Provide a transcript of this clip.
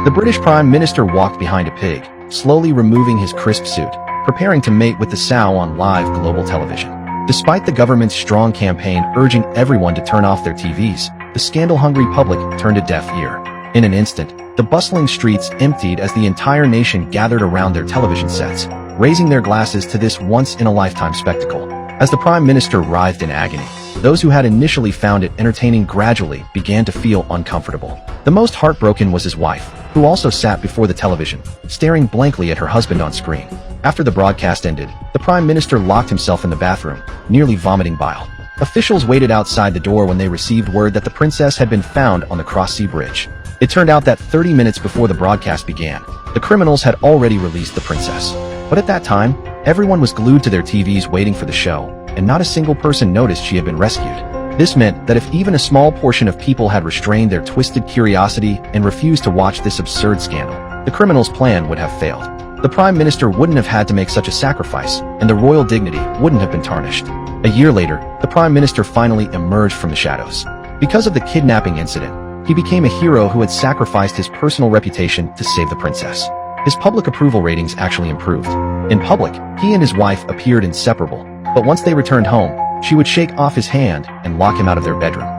The British Prime Minister walked behind a pig, slowly removing his crisp suit, preparing to mate with the sow on live global television. Despite the government's strong campaign urging everyone to turn off their TVs, the scandal-hungry public turned a deaf ear. In an instant, the bustling streets emptied as the entire nation gathered around their television sets, raising their glasses to this once-in-a-lifetime spectacle. As the Prime Minister writhed in agony, those who had initially found it entertaining gradually began to feel uncomfortable. The most heartbroken was his wife, who also sat before the television, staring blankly at her husband on screen. After the broadcast ended, the Prime Minister locked himself in the bathroom, nearly vomiting bile. Officials waited outside the door when they received word that the princess had been found on the Cross-Sea Bridge. It turned out that 30 minutes before the broadcast began, the criminals had already released the princess. But at that time, everyone was glued to their TVs waiting for the show, and not a single person noticed she had been rescued. This meant that if even a small portion of people had restrained their twisted curiosity and refused to watch this absurd scandal, the criminals' plan would have failed. The Prime Minister wouldn't have had to make such a sacrifice, and the royal dignity wouldn't have been tarnished. A year later, the Prime Minister finally emerged from the shadows. Because of the kidnapping incident, he became a hero who had sacrificed his personal reputation to save the princess. His public approval ratings actually improved. In public, he and his wife appeared inseparable, but once they returned home, she would shake off his hand and lock him out of their bedroom.